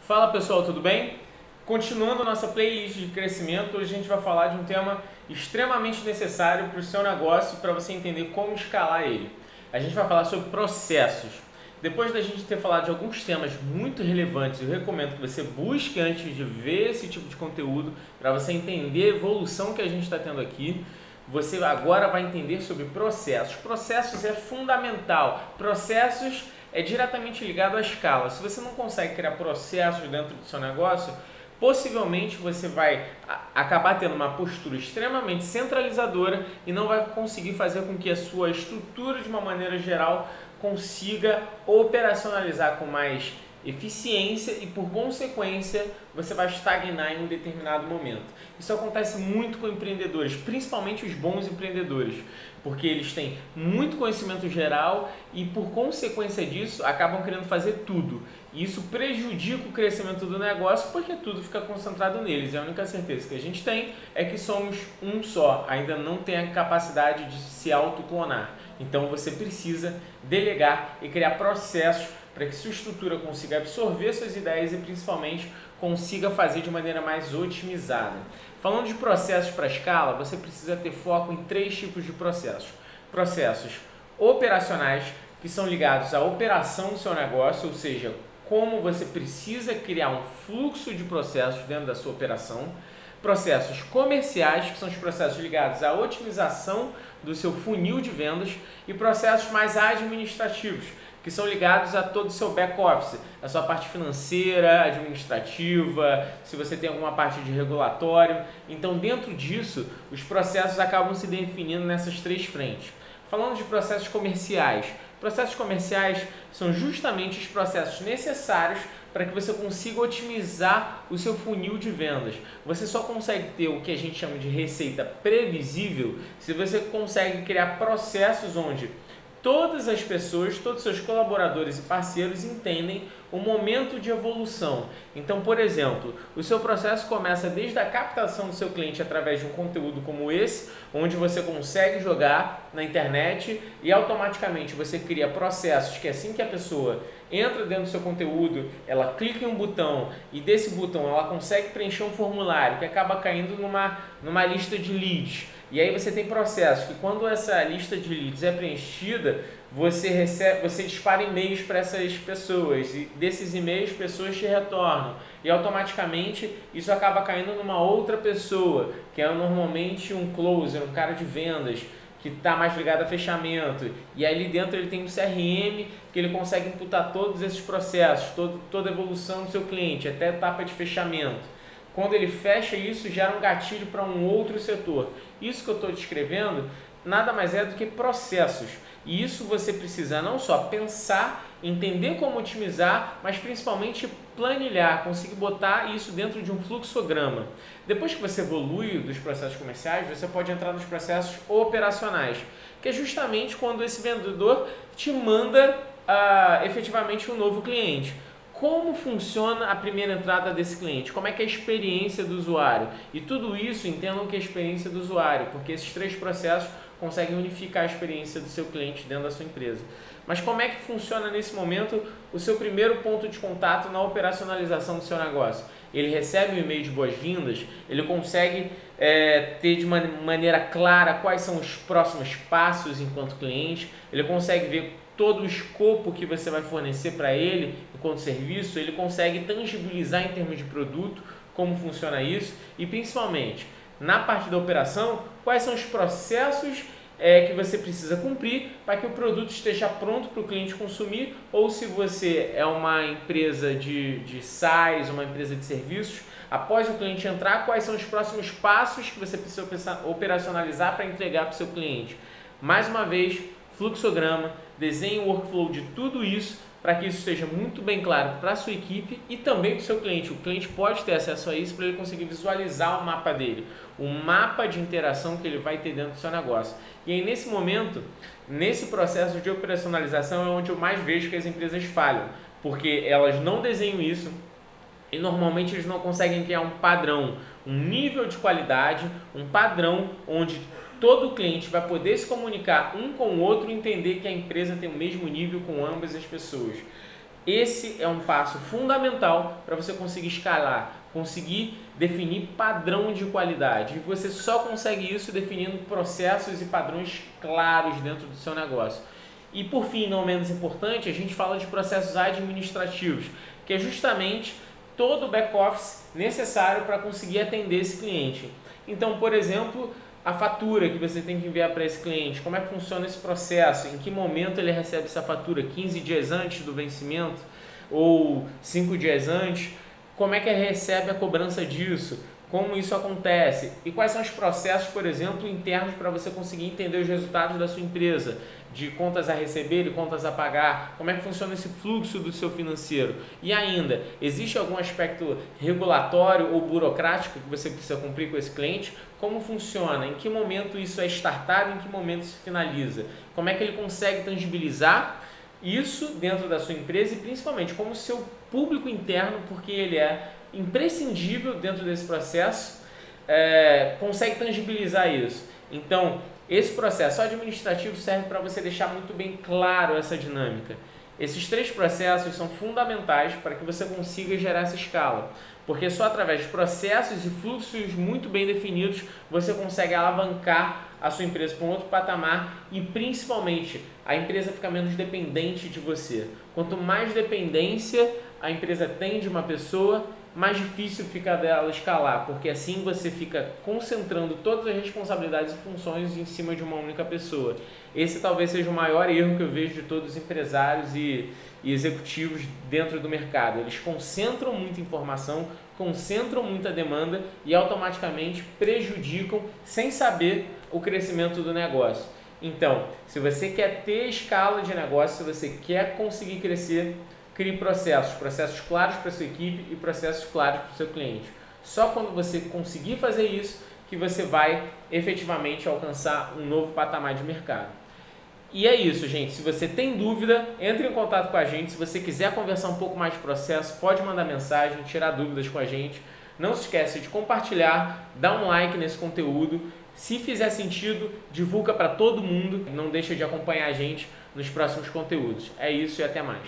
Fala pessoal, tudo bem? Continuando nossa playlist de crescimento, hoje a gente vai falar de um tema extremamente necessário para o seu negócio, para você entender como escalar ele. A gente vai falar sobre processos. Depois da gente ter falado de alguns temas muito relevantes, eu recomendo que você busque antes de ver esse tipo de conteúdo, para você entender a evolução que a gente está tendo aqui. Você agora vai entender sobre processos. Processos é fundamental. Processos é diretamente ligado à escala. Se você não consegue criar processos dentro do seu negócio, possivelmente você vai acabar tendo uma postura extremamente centralizadora e não vai conseguir fazer com que a sua estrutura, de uma maneira geral, consiga operacionalizar com mais eficiência e, por consequência, você vai estagnar em um determinado momento. Isso acontece muito com empreendedores, principalmente os bons empreendedores, porque eles têm muito conhecimento geral e, por consequência disso, acabam querendo fazer tudo. E isso prejudica o crescimento do negócio porque tudo fica concentrado neles. E a única certeza que a gente tem é que somos um só, ainda não tem a capacidade de se autoclonar. Então você precisa delegar e criar processos para que sua estrutura consiga absorver suas ideias e principalmente consiga fazer de maneira mais otimizada. Falando de processos para escala, você precisa ter foco em 3 tipos de processos. Processos operacionais, que são ligados à operação do seu negócio, ou seja, como você precisa criar um fluxo de processos dentro da sua operação. Processos comerciais, que são os processos ligados à otimização do seu funil de vendas, e processos mais administrativos, que são ligados a todo o seu back-office, a sua parte financeira, administrativa, se você tem alguma parte de regulatório. Então, dentro disso, os processos acabam se definindo nessas 3 frentes. Falando de processos comerciais são justamente os processos necessários para que você consiga otimizar o seu funil de vendas. Você só consegue ter o que a gente chama de receita previsível se você consegue criar processos onde todas as pessoas, todos os seus colaboradores e parceiros entendem o momento de evolução. Então, por exemplo, o seu processo começa desde a captação do seu cliente através de um conteúdo como esse, onde você consegue jogar na internet e automaticamente você cria processos que assim que a pessoa entra dentro do seu conteúdo, ela clica em um botão e desse botão ela consegue preencher um formulário que acaba caindo numa lista de leads. E aí você tem processos que, quando essa lista de leads é preenchida, você dispara e-mails para essas pessoas e desses e-mails pessoas te retornam e automaticamente isso acaba caindo numa outra pessoa, que é normalmente um closer, um cara de vendas, que está mais ligado a fechamento, e ali dentro ele tem um CRM que ele consegue imputar todos esses processos, toda a evolução do seu cliente, até a etapa de fechamento. Quando ele fecha isso, gera um gatilho para um outro setor. Isso que eu estou descrevendo nada mais é do que processos. E isso você precisa não só pensar, entender como otimizar, mas principalmente planilhar, conseguir botar isso dentro de um fluxograma. Depois que você evolui dos processos comerciais, você pode entrar nos processos operacionais, que é justamente quando esse vendedor te manda efetivamente um novo cliente. Como funciona a primeira entrada desse cliente? Como é que é a experiência do usuário? E tudo isso, entendam que é a experiência do usuário, porque esses 3 processos conseguem unificar a experiência do seu cliente dentro da sua empresa. Mas como é que funciona nesse momento o seu primeiro ponto de contato na operacionalização do seu negócio? Ele recebe um e-mail de boas-vindas, ele consegue ter de uma maneira clara quais são os próximos passos enquanto cliente, ele consegue ver todo o escopo que você vai fornecer para ele enquanto serviço, ele consegue tangibilizar em termos de produto como funciona isso e, principalmente, na parte da operação, quais são os processos que você precisa cumprir para que o produto esteja pronto para o cliente consumir, ou se você é uma empresa de SaaS, uma empresa de serviços, após o cliente entrar, quais são os próximos passos que você precisa operacionalizar para entregar para o seu cliente. Mais uma vez, fluxograma, desenhe o workflow de tudo isso para que isso esteja muito bem claro para a sua equipe e também para o seu cliente. O cliente pode ter acesso a isso para ele conseguir visualizar o mapa dele, o mapa de interação que ele vai ter dentro do seu negócio. E aí, nesse momento, nesse processo de operacionalização é onde eu mais vejo que as empresas falham, porque elas não desenham isso e normalmente eles não conseguem criar um padrão, um nível de qualidade, um padrão onde todo cliente vai poder se comunicar um com o outro e entender que a empresa tem o mesmo nível com ambas as pessoas. Esse é um passo fundamental para você conseguir escalar, conseguir definir padrão de qualidade. E você só consegue isso definindo processos e padrões claros dentro do seu negócio. E por fim, não menos importante, a gente fala de processos administrativos, que é justamente todo o back-office necessário para conseguir atender esse cliente. Então, por exemplo, a fatura que você tem que enviar para esse cliente, como é que funciona esse processo, em que momento ele recebe essa fatura, 15 dias antes do vencimento ou 5 dias antes, como é que ele recebe a cobrança disso, como isso acontece e quais são os processos, por exemplo, internos para você conseguir entender os resultados da sua empresa, de contas a receber e contas a pagar, como é que funciona esse fluxo do seu financeiro. E ainda, existe algum aspecto regulatório ou burocrático que você precisa cumprir com esse cliente? Como funciona? Em que momento isso é startado? Em que momento isso finaliza? Como é que ele consegue tangibilizar isso dentro da sua empresa e principalmente como o seu público interno, porque ele é imprescindível dentro desse processo, consegue tangibilizar isso. Então, esse processo administrativo serve para você deixar muito bem claro essa dinâmica. Esses 3 processos são fundamentais para que você consiga gerar essa escala, porque só através de processos e fluxos muito bem definidos você consegue alavancar a sua empresa para um outro patamar e principalmente a empresa fica menos dependente de você. Quanto mais dependência a empresa tem de uma pessoa, mais difícil fica dela escalar, porque assim você fica concentrando todas as responsabilidades e funções em cima de uma única pessoa. Esse talvez seja o maior erro que eu vejo de todos os empresários e executivos dentro do mercado. Eles concentram muita informação, concentram muita demanda e automaticamente prejudicam, sem saber, o crescimento do negócio. Então, se você quer ter escala de negócio, se você quer conseguir crescer, crie processos claros para a sua equipe e processos claros para o seu cliente. Só quando você conseguir fazer isso que você vai efetivamente alcançar um novo patamar de mercado. E é isso, gente. Se você tem dúvida, entre em contato com a gente. Se você quiser conversar um pouco mais de processo, pode mandar mensagem, tirar dúvidas com a gente. Não se esqueça de compartilhar, dar um like nesse conteúdo. Se fizer sentido, divulga para todo mundo. Não deixa de acompanhar a gente nos próximos conteúdos. É isso e até mais.